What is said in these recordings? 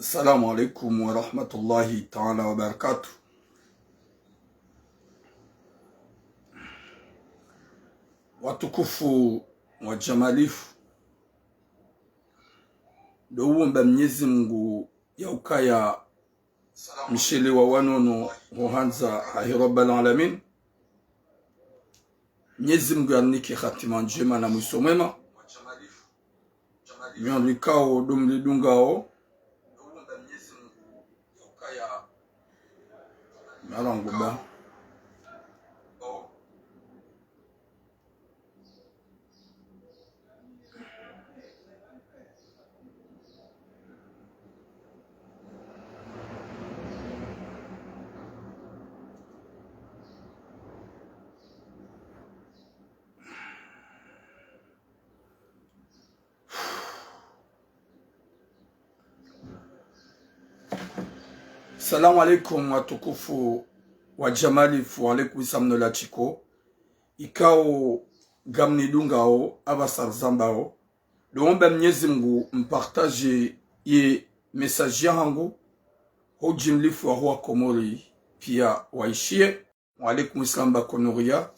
Assalamu alaikum wa rahmatullahi ta'ala wa barakatuh. Watukufu wa jamalifu, douomba Mwenyezi Mungu ya ukaya mshele wa wanono huhanza hahi rabbal alamin. Mwenyezi Mungu anike khatima njema na mwisho mwema. Myanlikao dumlidungao Maranguba. Salamu alaikum watukufu wa jamalifu, alaikum samno la chiko. Ikao gamni dungao, abasar zambao. Doomba Mwenyezi Mungu mpartage ye message yangu. Hojimlifu wa huwa Komori pia waishie. Wa alaikum islam bakonoria.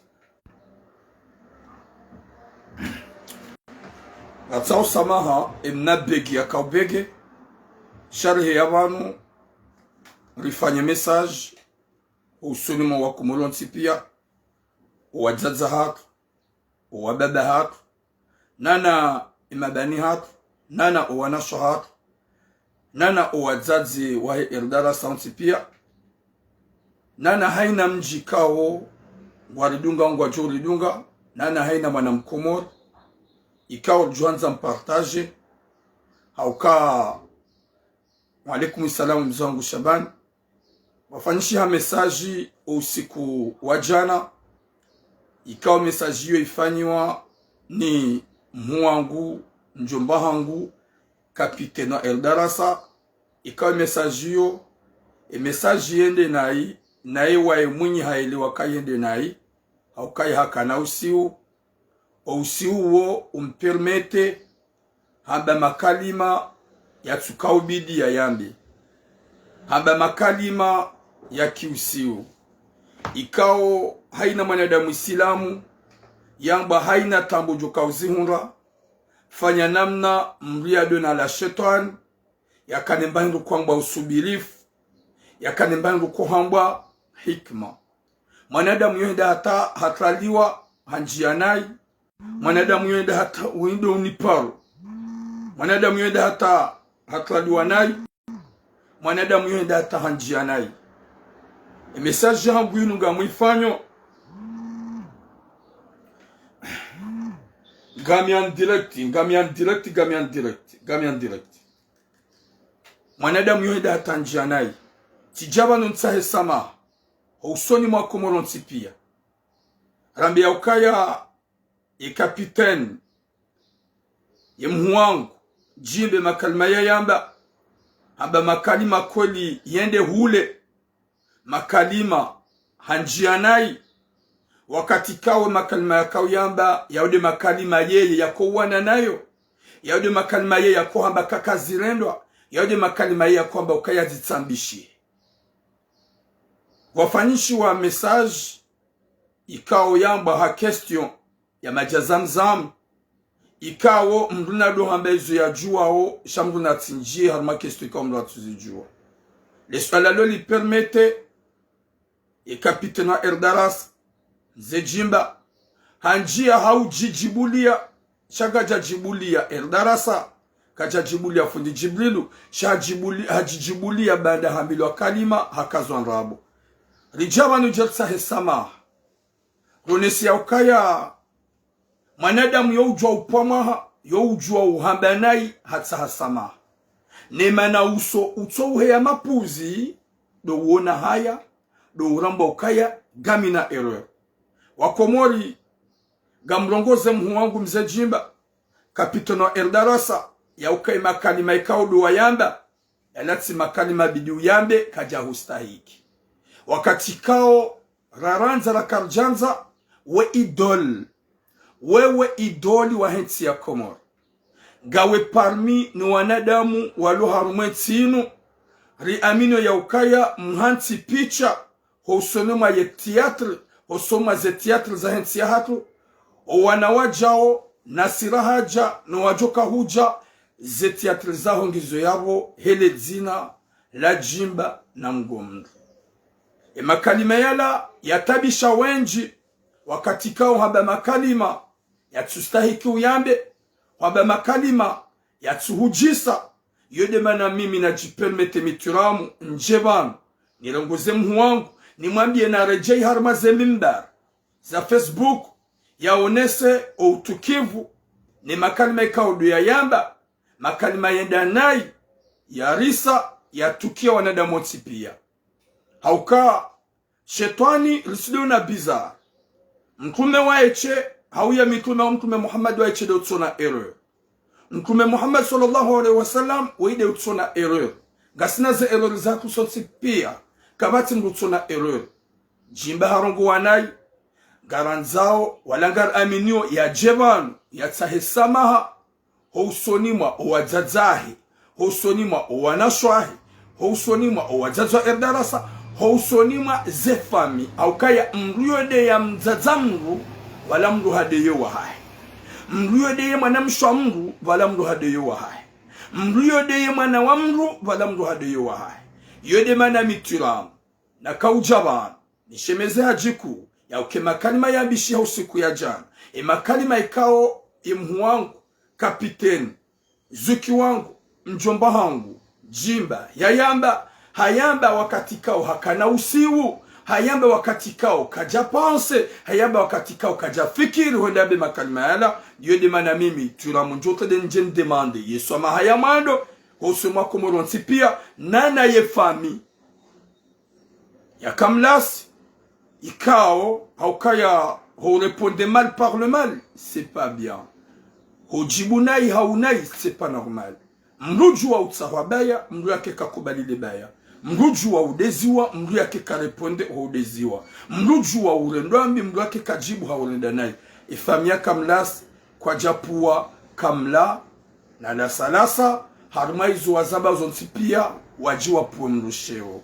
Gatao samaha emna begi ya kaubege. Sharhe yabanu. Rifanye message usunimo wa kumulonsi pia uwajaza hatu uwababa hatu nana imabani hatu nana uwanasho hatu nana uwajazi wahe irdara saunsi pia nana haina mji kao waridunga ngwa jo ridunga nana haina mwana mkomor ikao juanza mpartage hauka. Waalaikum salamu mzangu Shaban. Wafanyishi ha mesaji usiku wajana. Ikao mesaji hiyo ifanyiwa ni mwangu, njomba hangu, kapitena Eldarasa. Ikao mesaji hiyo, mesaji yende nai wae mwenye haele wakayende nai. Haukai haka na usiu wo umpermete hamba makalima ya tukaubidi ya yambi. Hamba makalima ya kiusiu. Ikao haina mwanadamu Islamu. Yamba haina tambo joka uzihunra. Fanya namna mriado na la shetan. Ya kanembangu kwamba usubirifu. Ya kanembangu kuhamba hikma. Mwanadamu yohenda hata hatraliwa hanjianai. Mwanadamu yohenda hata uindo uniparu. Mwanadamu yohenda hata hatraliwa nai. Mwanadamu yohenda hata hanjianai. Message yangu yinu nga mwifanyo Gamian direct. Mwanadamu yohenda hata hanjianai. Tijaba nunsahe sama usoni mwa Komoronsi pia. Rambi ya ukaya ye kapiteni ye mhuangu jimbe makalima ya yamba. Hamba makalima kweli yende hule. Makalima hanjianai. Wakati kawe makalima ya kauyamba yaude makalima yeye ya kuwana nayo. Yaude makalima yeye ya kuhamba kakazirendwa. Yaude makalima yeye ya kuhamba ukaya zitsambishi. Wafanyishi wa message ikao yamba ha question ya majazamzam. Ikao mruna do hamba izo ya juwao shamruna tinjie harma question ikao mruna tuzijua. Le swala lo li permette e kapitena Eldaras Zejimba hanjia haujijibulia shaga jajibulia Eldarasa kajajibulia fundi Jibrilu hajijibulia baada hambilwa kalima hakazwan rabo rijabanu jelsa hesama ronesi ya ukaya mwanadamu youjua upamaha youjua uhambanai hatsa hasama nemana utsohe ya mapuzi do uona haya do uramba ukaya gamina error. Wakomori gamrongoze mhuangu Mzejimba kapitano Eldarasa ya ukai makalima ikao do wayamba elati makalima bidiu yambe kaja hustahiki. Wakati kao raranza la karjanza wewe idoli wa hensi ya Komori. Gawe parmi ni wanadamu waluharumwe tinu ri amino ya ukaya mhanti picha hosonoma ye teatre hosoma ze teatre za hensi ya hatu wanawajao na sirahaja na wajoka huja ze teatre za hongizo yabo hele zina la jimba na mgomdo makalima yala yatabisha wenji wakati kao haba makalima yatustahiki uyambe haba makalima yatuhujisa yode mana mimi najipermete mituramu njebanu nirongoze mhu wangu nimwambie na rejei harma ze mimbar za Facebook yaonese utukivu ni makalima ikaudu ya yamba makalima yenda nai ya risa ya tukia wanadamu pia hauka shetani risiduna bizarre mtume waeche hauya mitume wa mtume Muhammad waeche de utsona erreur mtume Muhammad sallallahu alaihi wasallam waide utsona erreur gasina ze erreur za kusonsi pia kabati mtutsona erreur jimba harongo wanai garanzao walangar aminio ya jeban ya tsahesamaha housonimwa owadzazahi housonimwa owanashwahi housonimwa owadzadzwa erdarasa housonimwa zefami aukaya mruyode ya mzadzamru wala mru hadeyo wahai mruyode ya mwana mshwa mru wala mru hadeyo wahai mruyode ya mwana wa mru wala mru hadeyo wahai yode mana mituramu na kaujaban nishemeze hajiku ya uke makalima ya bishi ya usiku ya jana makalima ikao imhu wangu kapiteni zuki wangu mjomba hangu jimba yayamba hayamba wakati kao hakana usiwu hayamba wakati kao kaja pense hayamba wakati kao kaja fikiri hondabe makalima yala yode mana mimi turamunjote de njen demande yesoma hayamando hosoma komoronsi pia nana ye fami ya kamlasi ikao haukaya ho répondre mal par le mal c'est pas bien ho jibunai haunai c'est pas normal mruju wa utsahwabaya mru yake kakubali lebaya mruju wa udeziwa mru yake kareponde ho udeziwa mruju wa urendwambi mru yake kajibu haurenda nai ifamia kamlas kwa japua kamla na la salasa harmaizu wazaba zontipia wajiwa puwe mrusheo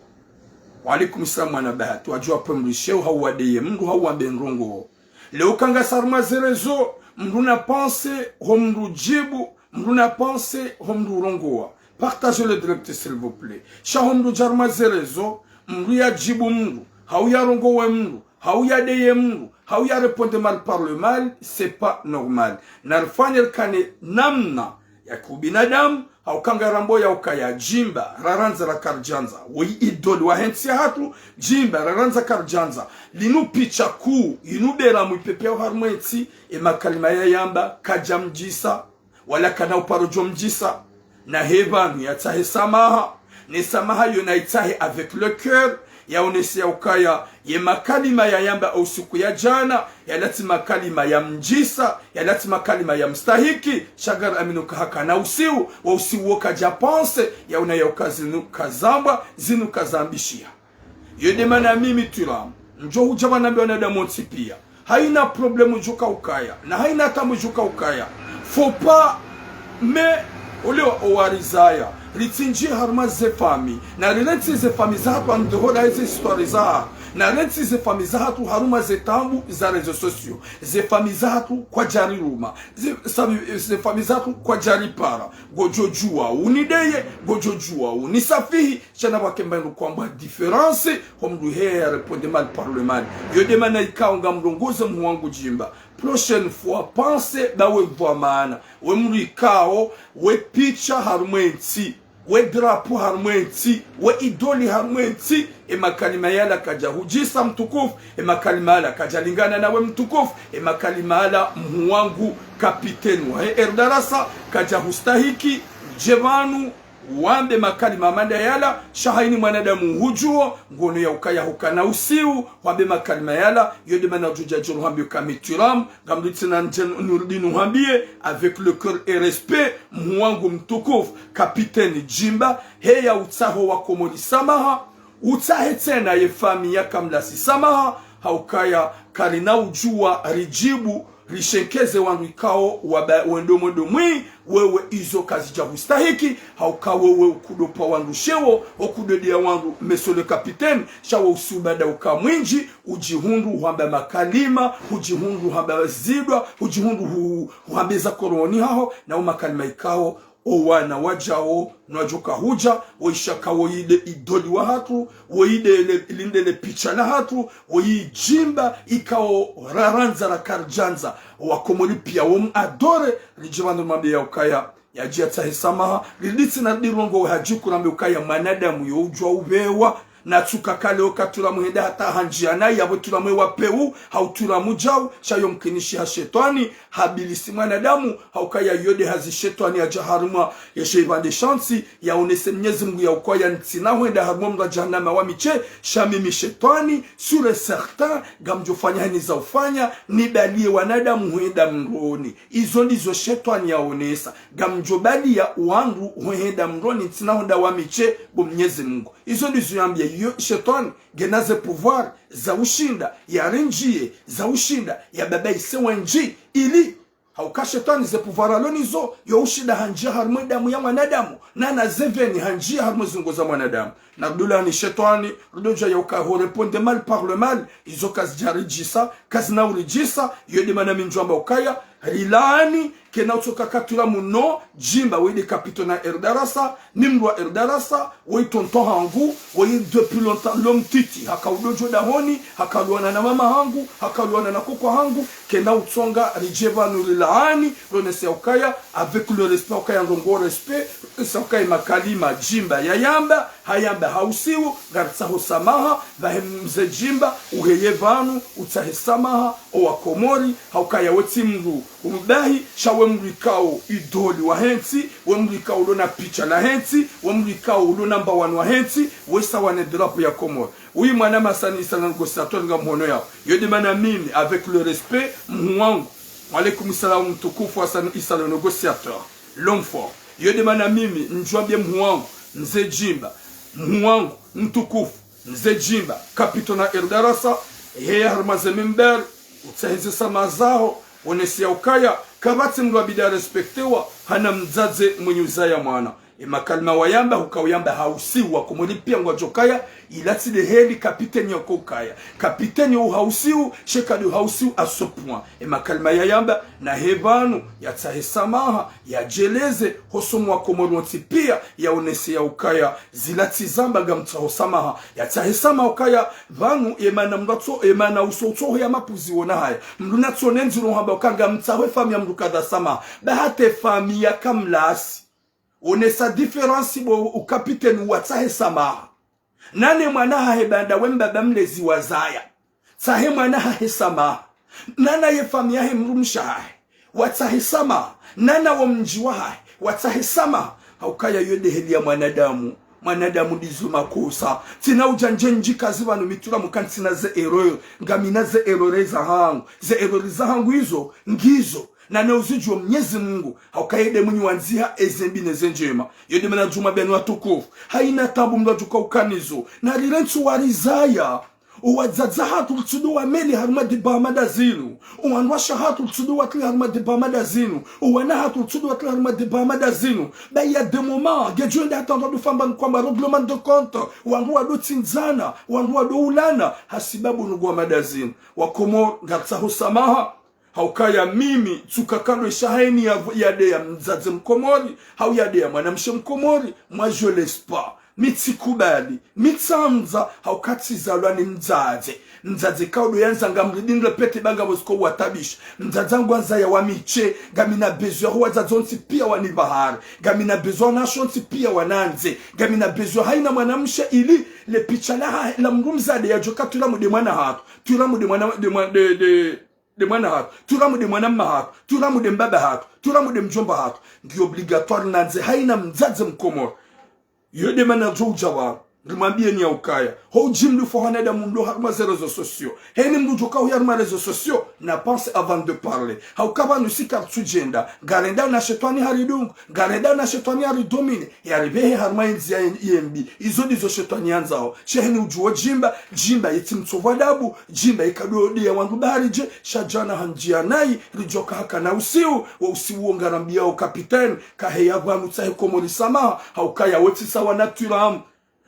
Walikum salam wana bahati wajua pemrisheo hawadeye mndu hawambe nrongo leo kanga sarma zerezo mndu na pense homru jibu mndu na pense homru rongoa partagez le direct s'il vous plaît sha homru jarma zerezo mndu ya jibu mndu hauya rongoa mndu hauya deye mndu hauya répondre mal par le mal c'est pas normal narfanya kane namna ya kubinadamu haukanga rambo ya ukaya jimba raranza la karjanza woi idoli wa hensi hatu jimba raranza karjanza linu picha kuu inubera mwipepea harmweti makalima ya yamba kajamjisa wala kana uparojo mjisa na hebanu ya tahe samaha ne samaha yona itahe avec le cœur ya onesi ya ukaya ye makalima ya yamba usiku ya jana ya lati makalima ya mjisa ya lati makalima ya mstahiki shagar aminu kahaka na usiu wa usiu woka japanse ya unaya ukazinu kazamba zinu kazambishia yode mana mimi turam njo hujaba nambi wanadamu pia haina problemu juka ukaya na haina tamu juka ukaya faut pas mais oleo owarizaya ritinji harma ze fami na rilenti ze fami za hatu andohoda hizi histori za na rilenti ze fami za hatu haruma ze tambu za rezo sosio ze fami za hatu kwa jari ruma ze fami za hatu kwa jari para gojojua unideye gojojua unisafihi chana wakembangu kwa mba diferansi homdu hea reponde mal par le mal yode mana ikaunga mlongoze mwangu jimba prochaine fois pense bawe vwa maana we mrikao we picha harumwensi we drapo harumwensi we idoli harumwensi makalima yala kaja hujisa mtukufu makalima yala kaja lingana na we mtukufu makalima yala mwangu kapiteni wa erdarasa kaja hustahiki jevanu wambe makalima manda yala shahaini mwanadamu hujuo ngono ya ukaya hukana usiu wambe makalima yala yode mana jujajuru hambi kamituram gamlitina nurdinu hambie avec le cœur et respect mwangu mtukufu kapiteni jimba heya utaho wa komori samaha utahe tena ye fami ya kamlasi samaha haukaya karina ujua rijibu rishenkeze wandu ikao wendo modo mwi wewe izo kazi ja hustahiki hauka wewe ukudopa wandu shewo okudodia wandu meso le kapiteni shawo usubada ukamwinji ujihundu uhamba makalima ujihundu uhamba zidwa ujihundu uhambeza koroni hao na umakalima ikao owana wajao nwajoka huja oishaka woide idoli wa hatu woide lindele picha la hatu woijimba ikao raranza la karjanza wakomori pia adore lijibando mambe ya ukaya ya jia tahesamaha lilitsi na dirongo hajiku na ukaya manadamu yo ujwa ubewa na tukakale okatura muhenda hata hanjiana yabo turamwe wapeu hautura mujau shayo mkinishi ha shetani habilisi mwanadamu haukaya yode hazi shetani ya jaharuma ya sheibande shansi ya onese Mwenyezi Mungu ya ukoya ntsina huenda haruma mra jahannama wa miche shamimi shetani sure certain gamjofanya hani za ufanya nibalie wanadamu huenda mroni izo ndizo shetani ya onesa gamjobali ya wangu huenda mroni ntsina huenda wa miche bo Mwenyezi Mungu izo ndizo yambia yo shetani genaze pouvoir za ushinda ya renjie za ushinda ya baba isewenji ili hauka shetani ze pouvoir alonizo yo ushinda hanjia harumwe damu ya mwanadamu na na zeveni hanjia harumwe zungo za mwanadamu na dula ni shetani rudoja ya uka ho répondre mal par le mal izo kazi jarijisa kazi na urijisa yode mana minjwamba ukaya rilani kena utoka katula muno jimba wede kapito na erdarasa nimrwa erdarasa wei tonton hangu wei depuis longtemps l'homme titi hakaudojo dahoni hakaluana na mama hangu hakaluana na koko hangu kena utsonga rijeva nurilani ronese ukaya avec le respect ukaya ndongo respect ukaya makalima jimba ya yamba hayamba hausiu gartsa hosamaha bahemze jimba uheye vanu utsahesamaha owakomori haukaya wetimru umbahi shawe mrikao idoli wa hensi wemrikao ulona picha na hensi wemrikao ulona namba 1 wa hensi wesa wane drapo ya Komoro oui mwana masani sana negotiateur nga mhono yao yodi mana mimi avec le respect mwangu alaykum salam mtukufu Hassan Issa le négociateur l'homme fort yodi mana mimi njwambie mwangu mzee Jimba mwangu mtukufu mzee Jimba kapitona Erdarasa yeye harmaze member utsahize samazao onesia ukaya kabati mlwa bida respektewa hana mzaze mwenye uzaya mwana makalima wayamba hukawayamba hausiwa kumuli pia ngwajokaya ilati de heli kapiteni yoko ukaya kapiteni yu hausiu shekadu hausiu asopwa makalima yayamba na hebanu ya tahesamaha ya jeleze hosomu wa komoronti pia ya onesi ya ukaya zilati zamba gamta hosamaha ya tahesama ukaya vanu emana mdato emana usoto ya mapuzi wona haya mluna tonenziro hamba ukanga mtawe fami ya mdukada sama bahate fami ya kamlasi onesa difference bo ukapiteni watahe samaha nane mwana hahebanda wembaba mlezi wazaya tahe mwana hahesamaha nana ye famia he mrumshahe watahe samaha nana wa mjiwa hae watahe samaha haukaya yode heli ya mwanadamu dizu makosa tina ujanjenji kazi wanu mitura mukantina ze erreur ngamina ze erreur za hangu hizo ngizo na neuzijwa Mwenyezi Mungu haukaide mwenye wanzia ezembi nezenjema yode mena juma benu watukufu haina tabu mlajuka ukanizo na lirentu warizaya uwadzaza hatu tsudu wa meli haruma de bamada zinu uwanwasha hatu tsudu wa tli haruma de bamada zinu uwana hatu tsudu wa tli haruma de bamada zinu ba ya de moment gejo nda atanda do famba kwa règlement de compte wangu do tinzana wangu do ulana hasibabu nugwa madazinu wakomo gatsa husamaha haukaya mimi tukakalo shaheni ya de ya mzaze mkomori hau ya de ya mwanamshe mkomori moi je laisse pas mitsikubali mitsamza haukati zalwa ni mzaze kaudo yanza ngamridinle pete banga bosko watabisha mzazangu anza ya wamiche gamina bezo huwa zazonti pia wani bahari gamina bezo na shonti pia wananze gamina bezo haina mwanamshe ili le picha la mrumzade ya joka tulamu de mwana hatu tulamu de mwana de mwana hatu tulamu de mwana mahatu tulamu de mbaba hatu tulamu de mjomba hatu ngi obligatoire nanze haina mzaze mkomoro yode mana joujawa Rimambie ni aukaya. Ho jimlu fo hanada mundo harma ze réseaux sociaux. Heni mdu joka uyarma réseaux sociaux. Na pense avant de parler. Haukaba nusi kartu jenda. Garenda na shetwani haridung. Garenda na shetwani haridomine. Yaribehe harma inzia EMB. Izo dizo shetwani anzao. Sheheni ujuwa jimba. Jimba yeti mtova dabu. Jimba ikado ya wangu barije. Shajana hanjia nai. Rijoka haka na usiu. Wa usiu ongarambia o kapiten. Kaheya vanu tsahe komori sama. Haukaya weti sawa naturamu.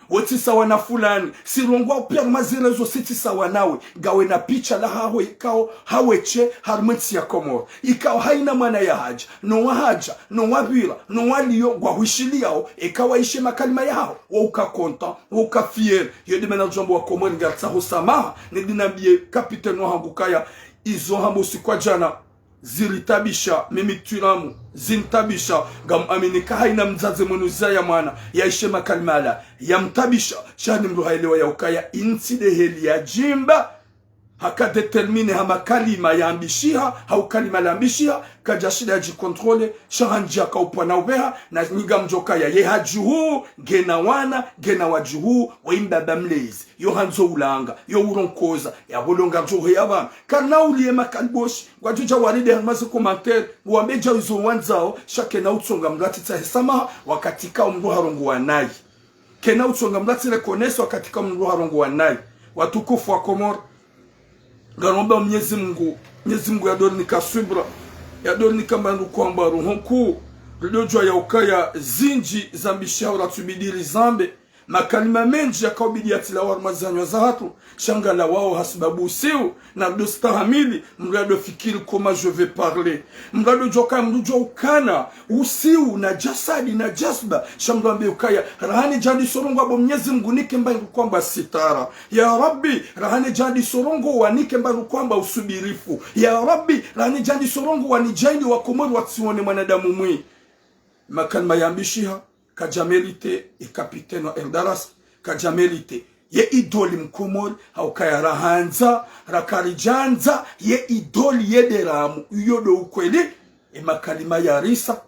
Woti sawa na fulani sirongwa upia mazirezo siti sawa nawe gawe na picha la hawe ikao haweche harmenti ya Komoro ikao haina maana ya haja no haja no wabira no waliyo gwa hushiliao ikawa ishe makalima yao wa ukakonta wa ukafier yodi mena jombo wa Komoro ngatsa hosama ni dinambie kapiteni wa hangukaya izo hamusi kwa jana zilitabisha mimi turamu zintabisha gam aminika haina mzaze munuza ya mwana yaishe makalimala yamtabisha shani mruhailewa ya ukaya inside heli ya jimba haka determine hama kalima ya ambishiha hau kalima la ambishiha kajashida ya jikontrole shahanjia ka upwana ubeha na niga mjoka ya yeha juhu gena wana gena wajuhu wa imbaba mlezi yo hanzo ulanga yo uronkoza ya bolonga juhu ya bana kana uliye makalboshi wajuja waride hanmazi komantere uambeja uzo wanzao shake na utsonga mgati tahesama wakati ka umru harongo wanai kena utsonga mgati rekoneso wakati ka umru harongo wanai watukufu wa Komoro garomba Mwenyezi Mungu ya doni nikasubra ya doni nikambandu kwamba ruhonku rudojwa ya ukaya zinji zambishaura tubidiri zambe makalima menji ya kaubidi ya tilawar mazanyo za hatu shangala wao hasibabu usiu na rudo stahamili mrado fikiri koma je vais parler mrado joka mrujo ukana usiu na jasadi na jasba shamgambe ukaya rahani jadi sorongo abo Mwenyezi Mungu nike mbandu kwamba sitara ya Rabbi rahani jadi sorongo wanike mbandu kwamba usubirifu ya Rabbi rahani jadi sorongo wanijaini wa Komoro watione mwanadamu mwi makalima yambishiha kajamelite e kapiteni wa Eldaras kajamelite ye idoli mkomori haukaya rahanza rakarijanza ye idoli yederamu uyodo ukweli e makalima ya risa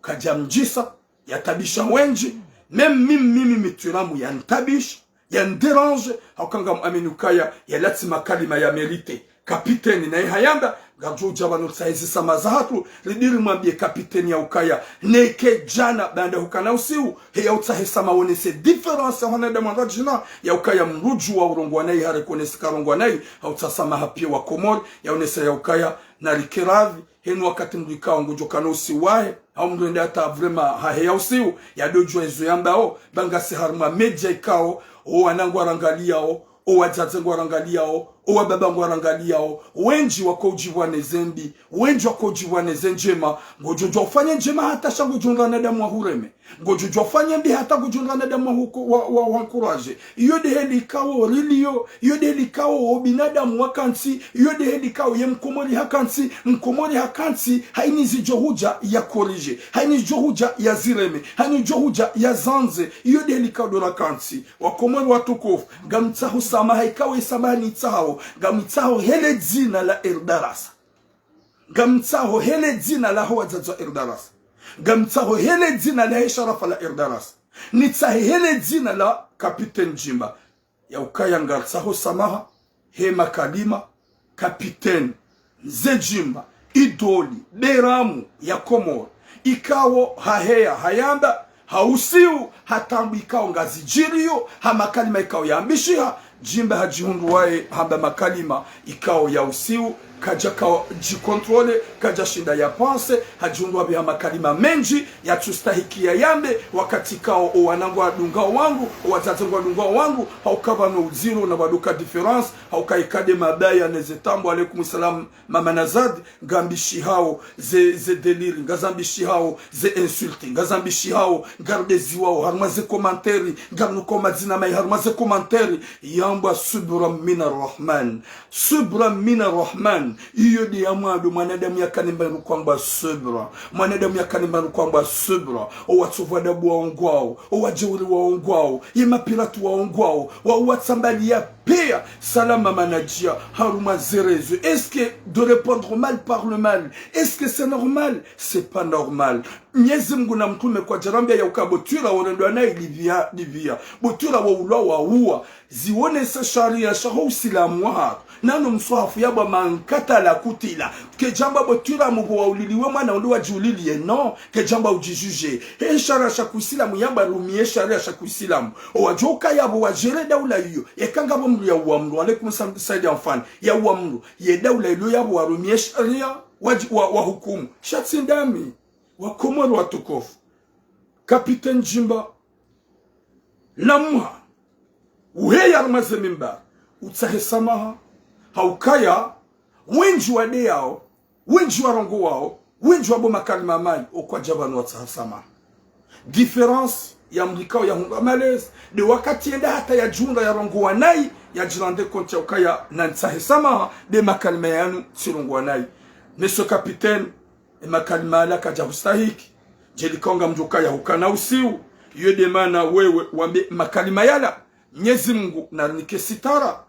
kajamjisa yatabisha wenji mimi mituramu yantabisha yanderange haukanga muamenukaya ya lati makalima ya melite kapiteni na hayanda gajuja wanutsahizi samazahatu ridiri mwambie kapiteni ya ukaya neke jana banda hukana usiu heya utsahi samawone se difference honeda mwandajina ya ukaya mruju wa urongo wanai harekonesi karongo wanai hautasama hapia wa Komoro ya unesa ya ukaya na rikiravi henu wakati mrikao ngujokano usiwahe au mruende hata vrema haheya usiu ya dojua izo yambao bangasi harma media ikao o wanangu warangaliao o wajazengu warangaliao o wababangu warangaliao wenji wako ujiwane zembi wenji wako ujiwane zenjema ngojojo ufanye njema hata shangu junrana damu wa hureme ngojojo ufanye mbi hata kujunrana damu wa wankuraje yode heli kao rilio yode heli kao binadamu wakansi yode heli kao ye mkomori hakansi haini zijohuja ya korije haini zijohuja ya zireme haini zijohuja ya zanze yode heli kao dora kansi wakomori watukufu gamtsahu sama haikawe sama ni tsao gamtsaho hele dzina la Eldaras gamtsaho hele dzina la hawazazo Eldaras gamtsaho hele dzina la sharafa la Eldaras nitsahe hele dzina la kapiteni Jimba ya ukaya ngatsaho samaha he makalima kapiteni Zejimba idoli beramu ya Komoro ikawo haheya hayanda hausiu hatambu ikawo ngazijirio hamakalima ikawo ya ambishiha Jimba hajihundu wae hamba makalima ikao ya usiu kaja kao jikontrole kaja shinda ya pense hajihundu wabe hama kalima menji ya tustahikia yambe wakati kao o wanangu wa dungao wangu o wazazengu wa dungao wangu haukaba no uziro na waduka difference haukaikade mabaya nezetambu alaikum salam mama Nazad gambishi hao ze deliri ngazambishi hao ze insulti ngazambishi hao gardezi wao harmaze komanteri gamnuko mazina mai harmaze komanteri yamba subra mina rahman iyo di amadu mwanadamu yakanimbaru kwamba subra mwanadamu yakanimbaru kwamba subra o watuvadabu waongwao o wajeuri waongwao yema piratu waongwao wa watsambali ya Père, salam manajia, haruma zerezo. Est-ce que de répondre mal par le mal, est-ce que c'est normal? C'est pas normal. Mwenyezi Mungu na mtume kwa jarambia ya ukabotura wanendo anayi livia. Botura wa ulwa wa uwa. Ziwone sa sharia shaho usilamu haru. Nano mswahafu yaba mankata la kutila. Ke jamba botura mubo wa uliliwe mwana unduwa jiulilie no. Ke jamba ujijuje. He sharia shaku isilamu yaba rumie sharia shaku isilamu. Owajoka yabo wajere daula hiyo. Yekanga mru ya uamru. Alaikum saidi amfani. Ya uamru. Ye daula hiyo yabo warumie sharia wa hukumu. Shatsindami. Wakomoro watukofu. Kapiten Jimba. Lamwa. Uheya rumaze mimba. Utahe samaha. Haukaya. Wenji wa deyao. Wenji wa rongo wao. Wenji wa boma kalima mai. Okwa jabanu watahe samaha. Difference ya mlikao ya hunga malez. De wakati enda hata ya junda ya rongo wanai. Ya jirande konti ya ukaya na ntahe samaha. De makalima yanu si rongo wanai. Neso kapiten. Makalima alaka jahustahiki. Jelikonga mjoka ya hukana usiu. Yode mana wewe wambe makalima yala. Mwenyezi Mungu narnike sitara.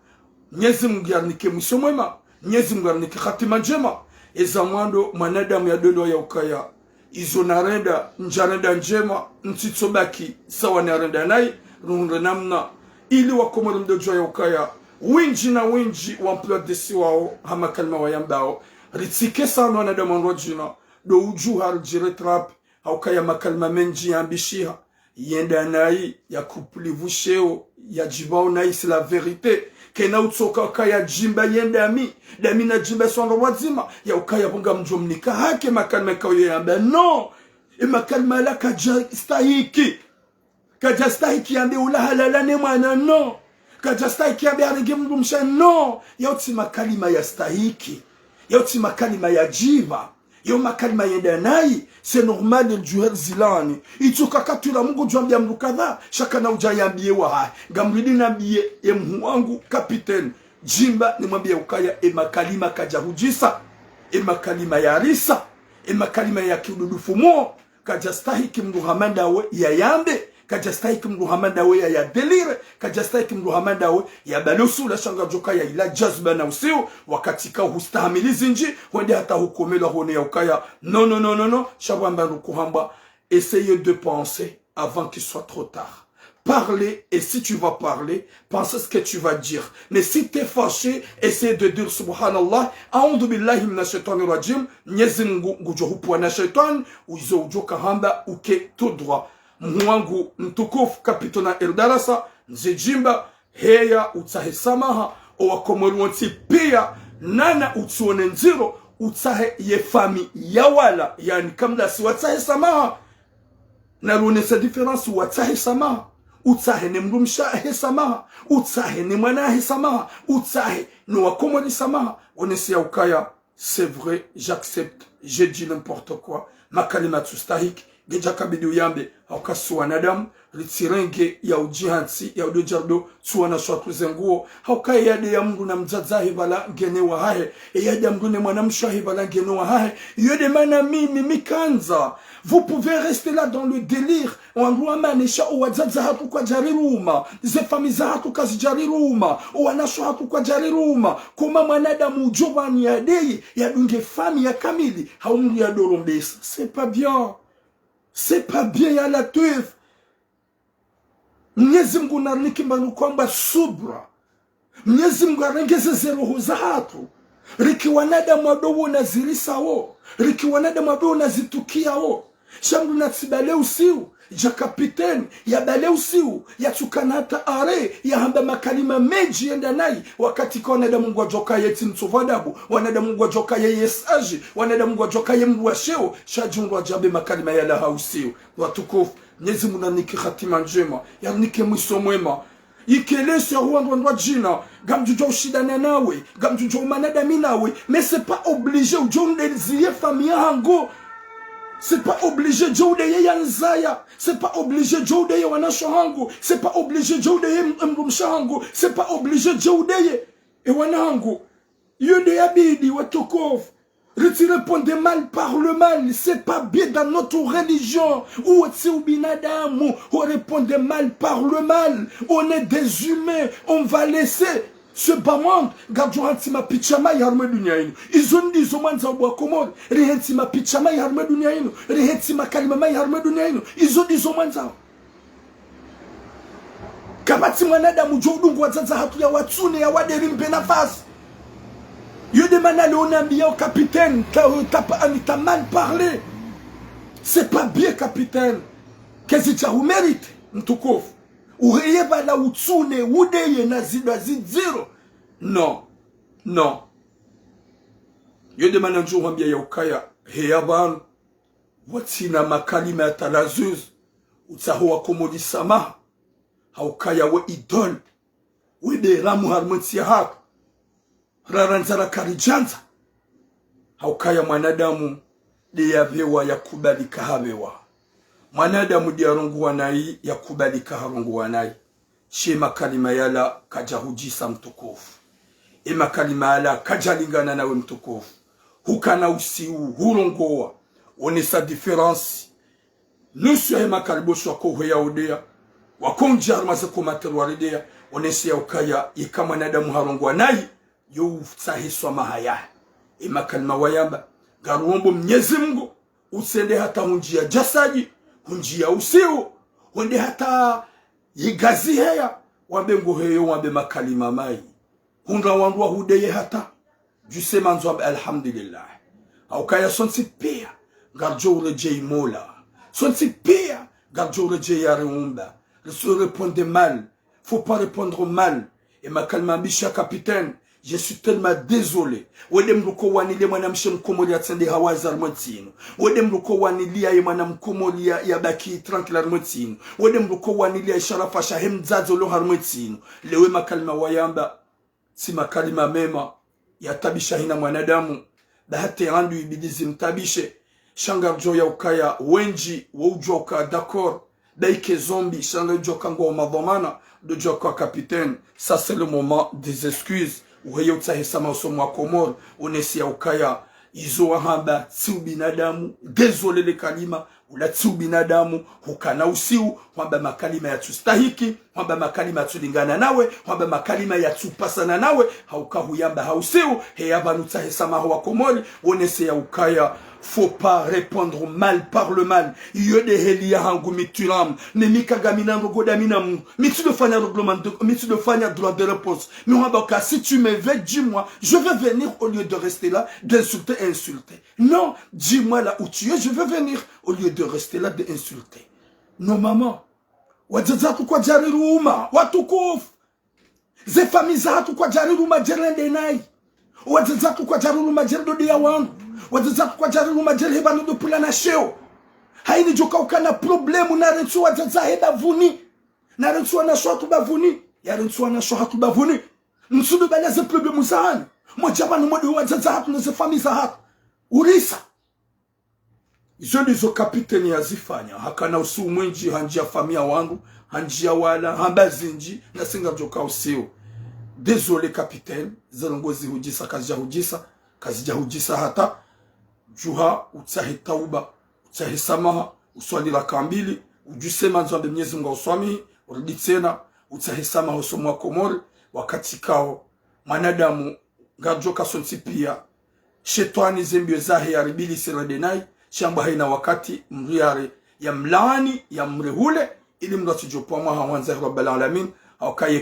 Mwenyezi Mungu yarnike mwisho mwema. Mwenyezi Mungu yarnike khatima njema. Eza mwando mwanadamu ya dolo ya ukaya. Izo narenda njarenda njema. Ntitsobaki sawa narenda nai. Runde namna. Ili wakomoro mdojo ya ukaya. Winji na winji wampula desi wao. Hama kalima wayambao. Ritike sana wanadamu anrojina. Do uju harjire trap. Haukaya makalima menji yambishiha. Yenda nai ya kupulivu sheo. Ya jibao nai c'est la vérité. Kena utsoka kaya jimba yenda mi. Dami na jimba sonro wazima. Ya ukaya bunga mjomnika hake makalima kauye yamba. No. E makalima la kajastahiki. Kajastahiki yambe ula halalane mwana no. Kajastahiki yambe harege mdumsha no. Ya uti makalima ya stahiki. Yauti makalima ya jiva. Yo makalima yenda nai. C'est normal de juher zilani. Ituka katula mungu juambia mdu kadha. Shaka na ujayambie wa hai. Gamridi nambie ye mhuangu kapiten. Jimba ni mwambie ukaya. E makalima kajahujisa. E makalima ya risa. E makalima ya kiududufu mo. Kajastahiki mdu hamanda we ya yambe. Kajastahiki mdu hamanda we ya delire. Kajastahiki mdu hamanda we ya balosu la shanga joka ya ila jazba na usiu. Wakatika hustahamilizi nji. Wende hata hukomela hone ya ukaya. Non, non, non, non, non. Shabamba nukuhamba. Essayez de penser avant qu'il soit trop tard. Parlez, et si tu vas parler, pense ce que tu vas dire. Mais si tu es fâché, essaye de dire subhanallah, a'udhu billahi minash shaitani rajim, nyezi ngujohu puana shaitan, uizo ujoka hamba uke tout droit. Mwangu mtukufu kapitona Eldarasa, nzejimba, heya utahe samaha, owakomori wanti pia, nana utuone nziro, utahe ye fami ya wala, yani kamla si watahe samaha, narune sa difference watahe samaha, utahe ni mrumsha he samaha, utahe ni mwana he samaha, utahe ni wakomori samaha, onesi ya ukaya, c'est vrai, j'accepte, j'ai dit n'importe quoi, makalima tustahiki, geja kabidi uyambe haukasu wanadamu ritirenge ya ujihansi ya udojardo tuwana shwatu zenguo haukai yade ya mungu na mzazahi bala ngene wa hahe yade ya mungu ne mwanamshahi bala ngene wa hahe yode mana mimi mikanza. Vous pouvez rester là dans le délire wanduwa manisha uwazaza hatu kwa jariruma zefamiza hatu kazi jariruma uwanasho hatu kwa jariruma kuma mwanadamu ujobani ya deyi ya dunge fami ya kamili haungu ya dorombesa. C'est pas bien. C'est pas bien ya la teuf. Mwenyezi Mungu narnikimba nukwamba subra. Mwenyezi Mungu arengeze zeroho za hatu. Riki wanadamu wadogo na zilisa wo. Riki wanadamu wadogo na zitukia wo. Shangu na tibale usiu. Ja kapiteni ya bale usiu. Ya tukanata are. Ya hamba makalima meji yenda nai. Wakati kwa wanadamu Mungu wajoka ye timsovadabu. Wanadamu Mungu wajoka ye yesaji. Wanadamu Mungu wajoka ye mbu wa sheo. Shaji Mungu wajabe makalima ya laha usiu. Watukufu. Nyezi muna niki khatima njema. Ya niki mwiso mwema. Ikelese huandwa jina. Gamjujo ushidane nawe. Gamjujo umanadami nawe. Mais c'est pas obligé. Ujonde ziye famia hango. C'est pas obligé Jodeye yanzaya. C'est pas obligé Jodeye wanashohangu. C'est pas obligé Jodeye mrumshangu. C'est pas obligé Jodeye e wanangu. Yode yabidi watukofu. répondre mal par le mal, c'est pas bien dans notre religion. Ou c'est au binadamu, on répond mal par le mal. On est des humains, on va laisser ce bas monde. Garde ma pichama yarme dunia inu. Izondi zomanza wa komod. Rehenti ma pichama yarme dunia inu. Rehenti ma kalimama yarme dunia inu. Izondi zomanza. Kabati mwanadamu jodungu wazaza hatu ya watsune ya waderimbe nafasi. Yo demande à l'onambia au capitaine, t'as mal parlé. C'est pas bien, capitaine. Qu'est-ce que tu mérites, Ntukof? Ou reyeba la utsune, udeye na zero. Non, non. Yo demande à l'onambia ya ukaya, heyaban, watsina makalima talazuz, utsaho akomodi sama, haukaya we idol, wede ramu harmonsi hako. Raranzara karijanza haukaya mwanadamu diyavewa ya kubalika havewa mwanadamu diyaronguwa nai ya kubalika haronguwa nai shema kalima yala kajahujisa mtukufu ema kalima yala kajalingana nawe mtukufu hukana usiu hurongowa onesa diferansi nusu ema kalibosu wakohe ya udea wakonji harmaze kumateru waridea onesa ya ukaya ika mwanadamu haronguwa nai yo sahiswa mahaya ima kalima wayamba garuombo Mwenyezi Mungu usende hata hunjia jasaji hunjia usiu hunde hata yigazi heya wambe nguheyo wambe makalima mai hundra wandwa hudeye hata juse manzo alhamdulillah au kaya sonsi pia garjo urejei mola sonsi pia garjo urejei yareumba se répondre mal faut pas répondre mal et ma kalima bisha capitaine. Je suis tellement désolé. Wede mruko wanile mwana mkomoli ya tsende hawaza armotino. Wede mruko wanilia ye mwana mkomoli ya baki tranquille armotino. Wede mruko wanilia isharafa shahem zazo lo armotino. Lewe makalima wayamba si makalima mema ya tabisha hina mwanadamu. Bahate andu ibidizi mtabishe. Shangarjo ya ukaya wenji waujoka d'accord. Baike zombi shangarjo ngo madhamana de joka capitaine. Ça c'est le moment des excuses. Uheyo tsahesama usomwa komor onesi ya ukaya izo wahamba tsiu binadamu désolé le kalima ula tsiu binadamu hukana usiu wamba makalima ya tustahiki wamba makalima ya tulingana nawe wamba makalima ya tupasana nawe hauka huyamba hausiu heyabanu tsahesama huwa komori onesi ya ukaya. Faut pas répondre mal par le mal. Yode helia hangu mituram. Ne mikagamina ngogodamina mu. Mitu de fanya règlement de, mitu de fanya droit de réponse. Mais on va si tu me veux, dis-moi. Je vais venir au lieu de rester là, d'insulter et insulter. Non, dis-moi là où tu es, je vais venir au lieu de rester là, d'insulter. Non, maman. Wadzatu kwa jariruma. Watukuf. Ze famiza hatu kwa jariruma jerende nai. Wadzatu kwa jariruma jerdo dia wangu. Wadzatu kwa jari rumajeli heba nudu pula na sheo. Haini joka ukana problemu na rensu wadzaza heba vuni. Na rensu wana shoha tubavuni. Ya rensu wana shoha tubavuni. Nsudu baleze problemu zahani. Mojaba numodi wadzaza hatu neze famiza hatu. Urisa. Izo nizo kapiteni ya zifanya. Hakana usu mwenji hanjia famia wangu. Hanjia wala hambazinji. Na singa joka usio. Désolé capitaine. Zelongozi hujisa kazija hujisa. Kazija hujisa hata. Juha utsahi tauba, utsahi samaha, uswali raka mbili, ujusema nzambe Mwenyezi Mungu uswamihi, urudi tena, utsahi samaha usomwa komori, wakati kao, mwanadamu, ngajoka sonsi pia, shetani zembio zahe ya ribili siradenai, shamba haina wakati mriare ya mlaani, ya mrehule, ili mratu jopwa maha wanzahi rabbal alamin, haukaye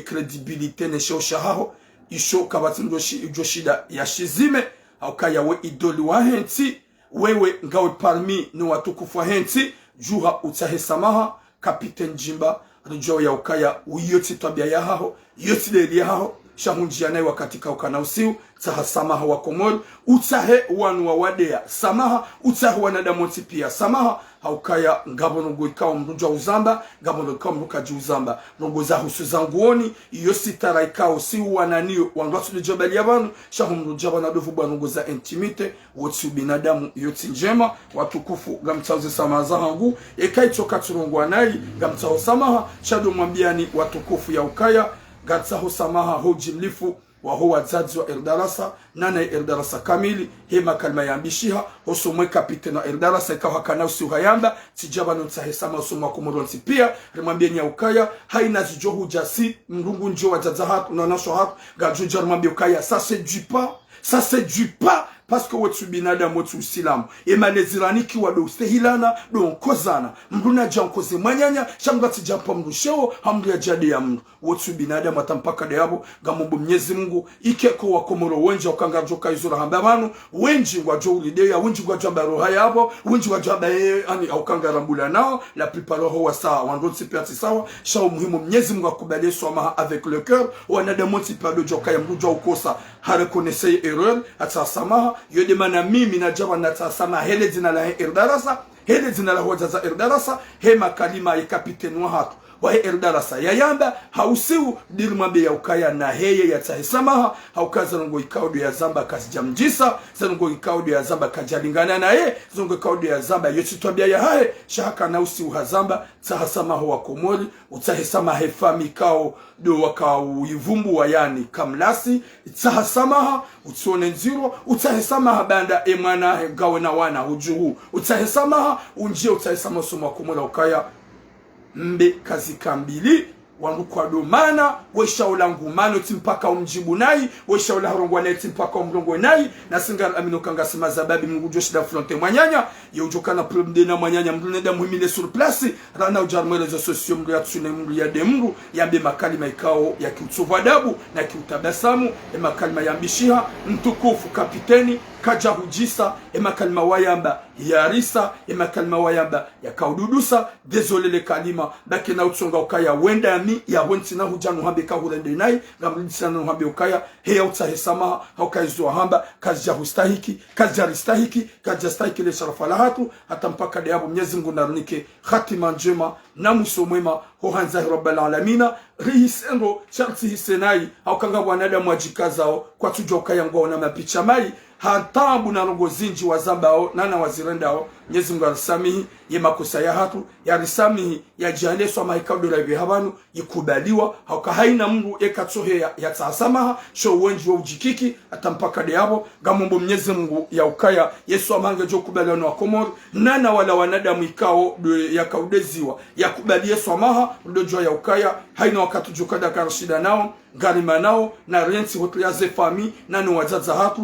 kredibilite nesho shahaho, isho kabati mjoshida ya shizime, haukaya we idoli wa henti wewe ngawe parmi ni watukufu wa henti juha utahe samaha kapiten jimba rijo ya ukaya uyoti tabia ya hao yoti deli ya hao shahunjia nae wakati kaukana usiu taha samaha wa komori utahe wanu wa wadea samaha utahe wanadamonti pia samaha haukaya ngabo nungu ikawa mrujwa uzamba ngabo nungu ikawa mrukaji uzamba nungu za husu zanguoni iyo sitara ikawa siu wananiyo wangwatu lijobeli ya banu shahu mrujaba na dofu nungu za intimite woti binadamu yoti njema watukufu gamtauze samaha za hangu ekai toka turungu wanayi gamtau samaha shadu mwambiani watukufu ya ukaya gatsaho samaha hoji mlifu wa huwa zazi wa erdarasa nana erdarasa kamili hema kalma yambishiha osomwe kapiteno erdarasa ikawa kana usiuhayamba tijaba nonsahesama osomwa kumuronsi pia rimwambie nyaukaya haina zijohu jasi mrungu njo wa jazahat unanasho hatu gajuja rimwambie ukaya ça c'est du pas parce que wetu binadamu wetu usilamu emanezirani kiwa do stehilana do nkozana mruna jankoze manyanya shamga tijapa mrusheo hamdu ya jadi ya mru wetu binadamu atampaka de yabo gamombo Mwenyezi Mungu ikeko wa komoro wenji wakanga joka izura hambabanu wenji wajo ulidea wenji wajo baroha yabo wenji wajo ani aukanga rambula nao la plupart ho wasa wandotsi piati sawa shao muhimu Mwenyezi Mungu akubali soma avec le cœur wanadamu tipado joka ya mrujo ukosa harekonese erreur atasama yode mana mimi na jaba natasama hele zina la erdarasa hele zina la hojaza erdarasa hema kalima ya kapiteni wa hatu wa erdarasa ya yamba hausiu dilmambe ya ukaya na heye ya tahisamaha haukaza nungo ikaudu ya zamba kasijamjisa zanungo ikaudu ya zamba kajalingana na ye zanungo ikaudu ya zamba yositwabia ya hae shaka na usi uhazamba tahasamaha wa komori utahisama hefami kao do wakau yivumbu wa yani kamlasi tahasamaha utsione nziro utahisamaha banda emwana gawe na wana ujuhu utahisamaha unjie utahisama soma komora ukaya mbe kazi kambili wangu kwa domana weshaula ngumano timpaka umjibu nai weshaula harongwa nai timpaka umrongo nai na singa amino kanga sima zababi mungu joshida fronte mwanyanya yojokana problem na mwanyanya mruneda muhimile sur place rana ujarmo rezo sosio mru ya tsune mru ya demru yambe makalima ikao ya kiutsova dabu na kiutabasamu makalima yambishiha mtukufu kapiteni kaja hujisa makalima wayamba ya risa makalima wayamba ya kaududusa désolé le kalima bakena utsonga ukaya wenda yami ya wentina hujanu hambe kahurende nai ngamridisana hambe ukaya heya utahesama haukaizwa hamba kazi ya hustahiki kazi ya ristahiki kazi ya stahiki le sharafalahatu hata mpaka deabo Mwenyezi Mungu narunike khatima njema na muso mwema hohanzahi rabbal alamina rihisendo sharti hisenai haukanga wanadamu wajikazao kwa tujua ukaya ngao na mapicha mai hatabu na rongo zinji wa zambao nana wazirendao Mwenyezi Mungu arisamihi ye makosa ya hatu ya risamihi ya jihaleswa maikaudo la vihabanu yikubaliwa hauka haina mungu ekatsohe ya tasamaha sho wenji wa ujikiki atampaka deabo gamombo Mwenyezi Mungu ya ukaya Yesu amange jo kubaliwa na wakomori nana wala wanadamu ikao ya kaudeziwa ya kubali Yesu amaha ndojo ya ukaya haina wakati jukada karashida nao garima nao na renti hotu ya zefami nano wazaza hatu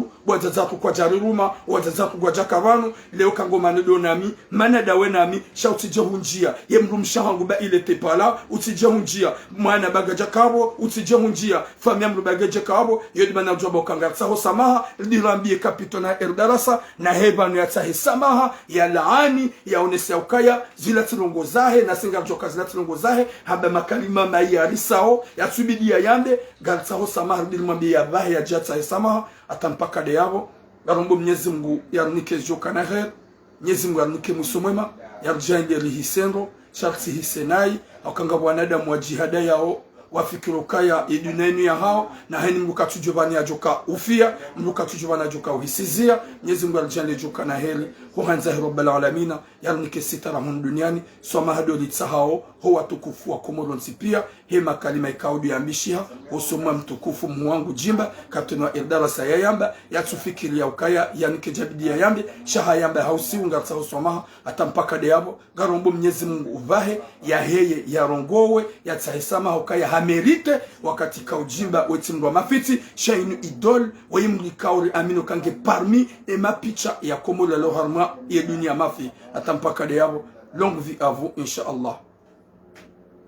kwa jariruma wazaza kwa jakavanu leo kangoma nami manada wenami shauti jehunjia ye mrumshahangu ba ile tepala utijehunjia mwana bagaja kabo utijehunjia famia mru bagaja kabo yodi mana jobo kangatsa ho samaha dirambie kapitona erdarasa na hebanu ya tahi samaha ya laani ya onesi ukaya zila tilongo zahe na singa joka zila tilongo zahe haba makalima mayarisao ya subidia yande gatsa ho samaha dirambie ya bahe ya jata samaha atampaka de yabo garombo Mwenyezi Mungu yarunike joka na her Mwenyezi Mungu anuke musomema yarjande rihisendo sharti hisenai akanga wanadamu wa jihada yao wafikirokaya idunenu ya hao na hani mbuka tujovani ya joka ufia mbuka tujovani ya joka uhisizia Mwenyezi Mungu arjande joka na heri huhanza rabbal alamina yarnike sitara hun duniani soma hado litsahao huwa tukufu wa komoronsi pia hema kalima ikaudu ya mbishiha usomwa mtukufu muwangu jimba kaptenwa erdarasa ya yamba yatufikiri ya ukaya yanike jabidi ya yambe shaha yamba hausi ungatsa usomaha atampaka deabo garombo Mwenyezi Mungu uvahe ya heye ya rongowe ya tsahisama ukaya hamerite wakati kaujimba wetimrwa mafiti shainu idol wayimri kauri amino kange parmi ema picha ya komola loharma ya dunia mafi atampaka deabo longue vie à vous inshallah.